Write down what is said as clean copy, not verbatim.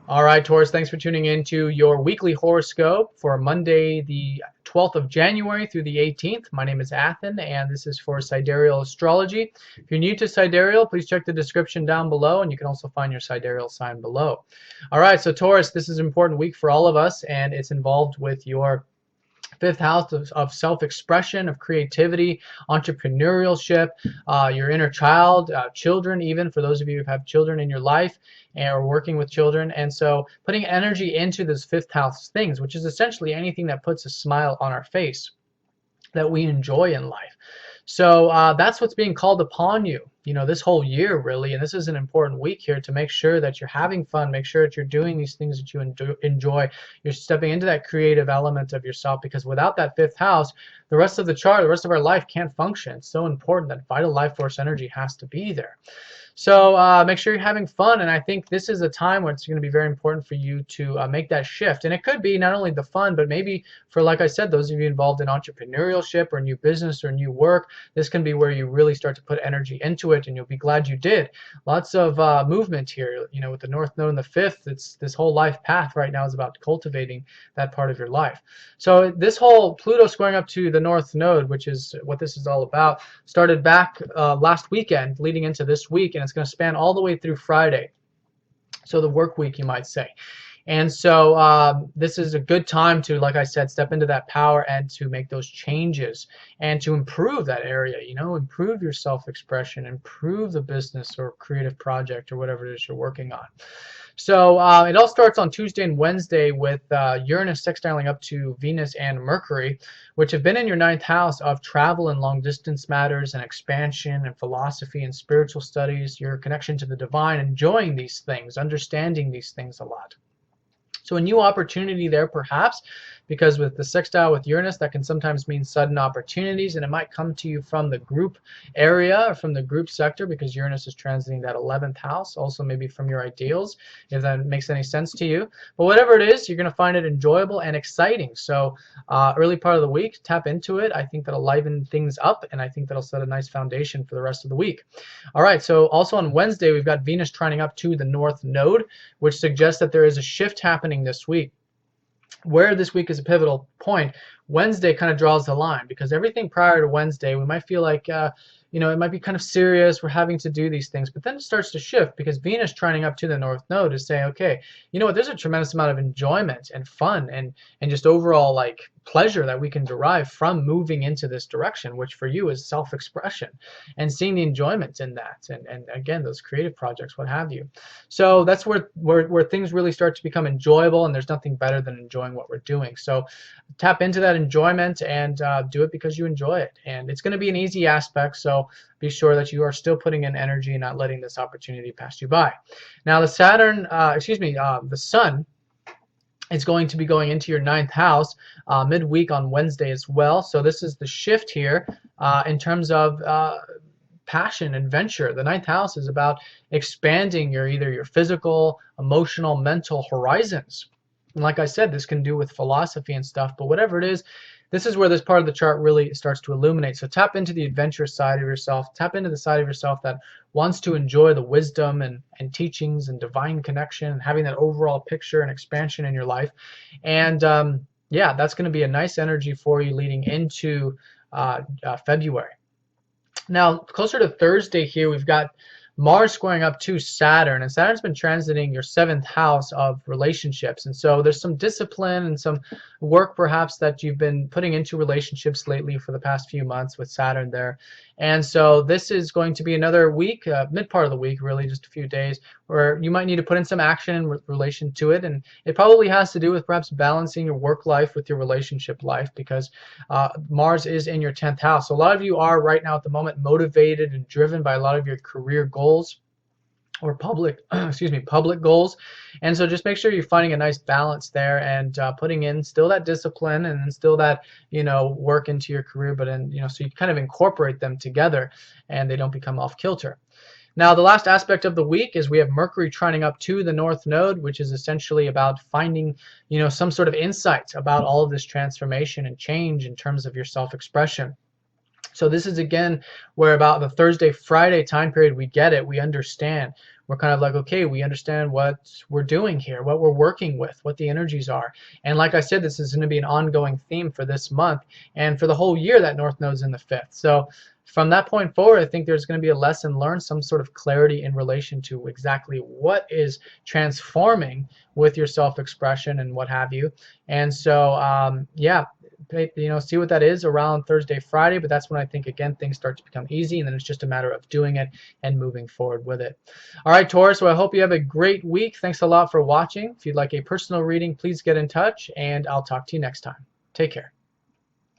All right, Taurus, thanks for tuning in to your weekly horoscope for Monday, the 12th of January through the 18th. My name is Athen, and this is for Sidereal Astrology. If you're new to Sidereal, please check the description down below, and you can also find your Sidereal sign below. All right, so Taurus, this is an important week for all of us, and it's involved with your fifth house of self-expression, of creativity, entrepreneurship, your inner child, children, even for those of you who have children in your life and are working with children. And so putting energy into those fifth house things, which is essentially anything that puts a smile on our face that we enjoy in life. So that's what's being called upon you, this whole year really. And this is an important week here to make sure that you're having fun, make sure that you're doing these things that you enjoy. You're stepping into that creative element of yourself, because without that fifth house, the rest of the chart, the rest of our life can't function. It's so important that vital life force energy has to be there. So make sure you're having fun, and I think this is a time where it's going to be very important for you to make that shift. And it could be not only the fun, but maybe for, like I said, those of you involved in entrepreneurship or new business or new work, this can be where you really start to put energy into it, and you'll be glad you did. Lots of movement here, with the North Node and the fifth. It's this whole life path right now is about cultivating that part of your life. So this whole Pluto squaring up to the North Node, which is what this is all about, started back last weekend, leading into this week, and it's going to span all the way through Friday. So the work week, you might say. And so this is a good time to, like I said, step into that power and to make those changes and to improve that area, improve your self-expression, improve the business or creative project or whatever it is you're working on. So it all starts on Tuesday and Wednesday with Uranus sextiling up to Venus and Mercury, which have been in your ninth house of travel and long distance matters and expansion and philosophy and spiritual studies, your connection to the divine, enjoying these things, understanding these things a lot. So a new opportunity there perhaps, because with the sextile with Uranus, that can sometimes mean sudden opportunities, and it might come to you from the group area or from the group sector, because Uranus is transiting that 11th house, also maybe from your ideals, if that makes any sense to you. But whatever it is, you're going to find it enjoyable and exciting. So early part of the week, tap into it. I think that'll liven things up, and I think that'll set a nice foundation for the rest of the week. All right, so also on Wednesday, we've got Venus trining up to the North Node, which suggests that there is a shift happening this week. Where this week is a pivotal point, Wednesday kind of draws the line, because everything prior to Wednesday, we might feel like, it might be kind of serious. We're having to do these things, but then it starts to shift because Venus trining up to the North Node is saying, okay, there's a tremendous amount of enjoyment and fun and just overall like pleasure that we can derive from moving into this direction, which for you is self-expression and seeing the enjoyment in that, and again, those creative projects, what have you. So that's where things really start to become enjoyable, and there's nothing better than enjoying what we're doing. So tap into that enjoyment and do it because you enjoy it, and it's going to be an easy aspect. So be sure that you are still putting in energy and not letting this opportunity pass you by. Now the the Sun is going to be going into your ninth house midweek on Wednesday as well. So this is the shift here in terms of passion, adventure. The ninth house is about expanding either your physical, emotional, mental horizons. And like I said, this can do with philosophy and stuff, but whatever it is, this is where this part of the chart really starts to illuminate. So tap into the adventurous side of yourself. Tap into the side of yourself that wants to enjoy the wisdom and teachings and divine connection and having that overall picture and expansion in your life. And yeah, that's going to be a nice energy for you leading into February. Now, closer to Thursday here, we've got Mars squaring up to Saturn, and Saturn's been transiting your seventh house of relationships. And so there's some discipline and some work perhaps that you've been putting into relationships lately for the past few months with Saturn there. And so this is going to be another week, mid part of the week, really just a few days, where you might need to put in some action in relation to it. And it probably has to do with perhaps balancing your work life with your relationship life, because Mars is in your 10th house. So a lot of you are right now at the moment motivated and driven by a lot of your career goals or public goals. And so just make sure you're finding a nice balance there and putting in still that discipline and still that work into your career, but so you kind of incorporate them together and they don't become off kilter. Now the last aspect of the week is we have Mercury trining up to the North Node, which is essentially about finding some sort of insight about all of this transformation and change in terms of your self-expression. So this is again where about the Thursday, Friday time period we get it, we understand. We're kind of like, okay, we understand what we're doing here, what we're working with, what the energies are. And like I said, this is going to be an ongoing theme for this month and for the whole year that North Node's in the 5th. So from that point forward, I think there's going to be a lesson learned, some sort of clarity in relation to exactly what is transforming with your self-expression and what have you. And so, yeah, see what that is around Thursday, Friday, but that's when I think, again, things start to become easy, and then it's just a matter of doing it and moving forward with it. All right, Taurus, so I hope you have a great week. Thanks a lot for watching. If you'd like a personal reading, please get in touch, and I'll talk to you next time. Take care.